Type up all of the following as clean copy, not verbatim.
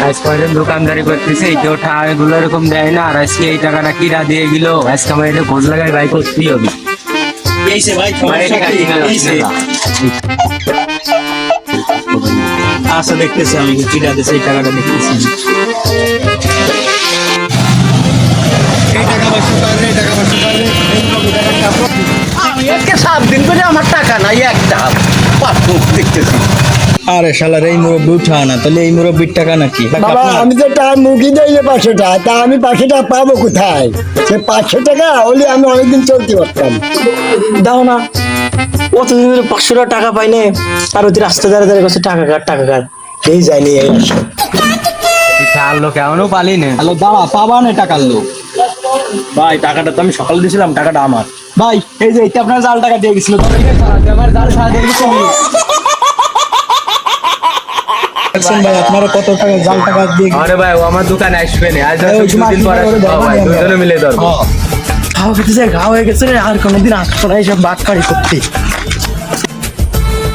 আজ কয়জন দোকানদারি করতেছে কেউ টাকাগুলো এরকম দেয় না, আর আজকে এই টাকাটা কিরা দিয়ে গেল, আজকে আমার এটা খোঁজ লাগাই ভাই করতেই হবে। আচ্ছা দেখতেছি আমি কিরা দিয়েছে এই টাকাটা দেখতেছি। আজকে 7 দিন করে আমার টাকা নাই একটা দেখতেছি। আরে শালার এই মুরব্বি উঠাও না, তাহলে এই মুরব্বির টাকা নাকি? বাবা আমি তো টাকা মুখি দিই 500 টাকা, তা আমি 500 টাকা পাবো কোথায়? সে 500 টাকা হলে আমি অনেকদিন চলতে পারতাম। দাও না, কতদিন ধরে 500 টাকা পাই না, আর ওই রাস্তা দাঁড়িয়ে কাছে টাকা কাট এই যায়নি। এই চার লোক এমনও পালি না। হ্যালো দাঁড়া, পাবা না টাকার লোক। ভাই টাকাটা তো আমি সকালে দিয়েছিলাম, টাকাটা আমার। ভাই এই যে এইটা আপনার জাল টাকা দিয়ে গেছিল, আমার জাল সারা দিয়ে গেছে। ভাই আপনারা কত টাকা জাল টাকা দিয়ে আরে ভাই ও আমার দোকানে আসবে না, আজ দুদিন পরে ভাই দুজনে মিলে ধরবো। খাওয়া খেতে যায়, ঘা হয়ে গেছে রে, আর কোনোদিন আসতো না এইসব বাটকারি করতে।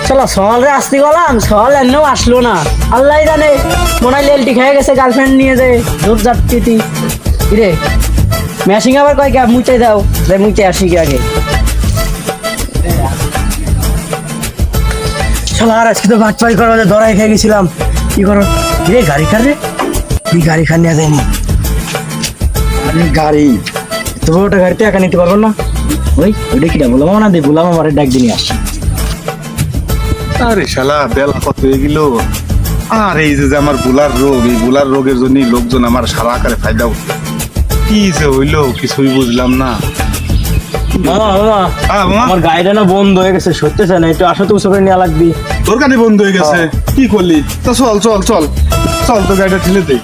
চলো সকালে আসতে গেলাম, সকাল এমনিও আসলো না, আল্লাহ জানে মনে হয় লেলটি খেয়ে গেছে, গার্লফ্রেন্ড নিয়ে যায় রোজ যাচ্ছি রে। ম্যাশিং আবার কয় কে মুচে দাও, যাই মুচে আসি কি আগে। চলো আর আজকে তো বাটপাড়ি করার মধ্যে ধরাই খেয়ে গেছিলাম, কি করো রে? গাড়ি খান রে, কি গাড়ি খান নিয়ে যায়নি গাড়ি, তবু ওটা গাড়িতে একা নিতে পারবো না। ওইটা কিটা বললাম না, দিয়ে বললাম আমার ডাক দিয়ে আসি। আরে শালা বেলা কত হয়ে গেল, আর এই যে আমার বুলার রোগ, এই বুলার রোগের জন্য লোকজন আমার সারা আকারে ফায়দা উঠে। কি যে হইলো কিছুই বুঝলাম না। আমার গাড়িটা না বন্ধ হয়ে গেছে, সত্যি না, একটু আসো তো করে নেওয়া লাগবে। তোর গাড়ি বন্ধ হয়ে গেছে? কি করলি? তো চল চল চল চল, তো গাড়িটা ঠেলে দে।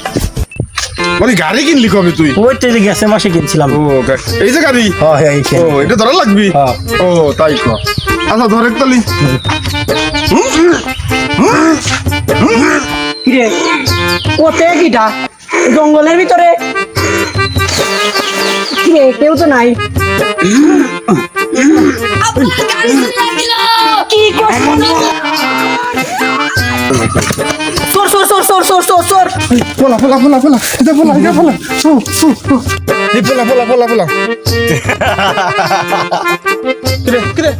বলি গাড়ি কিনলি কবে তুই? ওই তো গ্যাসের মাসে কিনছিলাম। এই যে গাড়ি, ও এটা ধরা লাগবি? ও তাই কর, আচ্ছা ধরে তালি। কিরে কোথায় কিটা জঙ্গলের ভিতরে? কিরে কেউ তো নাই। কি সর সর সর সর সর সর সর, পোলা পোলা পোলা পোলা, এটা পোলা এটা পোলা, এই পোলা পোলা পোলা পোলা। কিরে কিরে,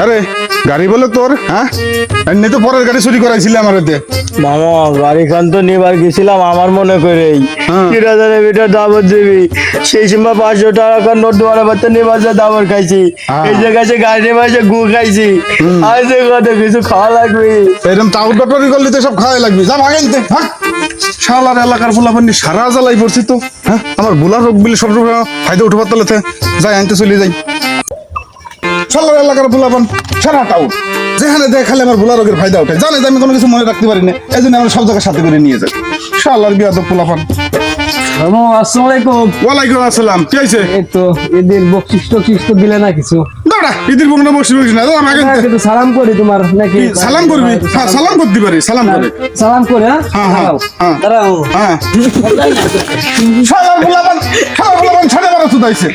আরে গাড়ি বলে তোর? হ্যাঁ এমনি তো পরের গাড়ি চুরি করাইছিলে আমার এতে। মামা গাড়ি খান তো নিবার গেছিলাম আমার মনে করেই, কিরাদারে বেটা দাবত দিবি, সেই সময় 500 টাকা নোট দেওয়ার বাচ্চা নিবার যা দাবর খাইছি, এই যে কাছে গাড়ি নিবার গু খাইছি, আর যে কত কিছু খাওয়া লাগবে। এরকম টাউট বাটরি করলি তো সব খাওয়াই লাগবি, যা ভাগেনতে। হ্যাঁ শালার এলাকার ফুলাপান্নি সারা জ্বালাই পড়ছি তো। হ্যাঁ আমার বুলার রোগ বিলে সব ফায়দা উঠবার তালেতে যাই আনতে চলে যাই। শালার এলাকার ফুলাপান সারা টাউট যেখানে দেখালে আমার বুলা রোগের ফায়দা উঠে, জানে যে আমি কোনো কিছু মনে রাখতে পারি না, এই জন্য আমরা সব জায়গায় সাথে করে নিয়ে যাই। শালার বিয়াদব ফুলাপান। আসসালামু আলাইকুম। ওয়ালাইকুম আসসালাম। কি হয়েছে? এই তো ঈদের বকশিস টকশিস তো দিলে না কিছু? দাঁড়া, ঈদের কোনো বসে বসে না, কিন্তু সালাম করি তোমার নাকি? সালাম করবি? হ্যাঁ সালাম করতে পারি, সালাম করে। সালাম করে। হ্যাঁ হ্যাঁ হ্যাঁ দাঁড়াও। হ্যাঁ শালার ফুলাপান ছাড়ে মারা তো দাইছে।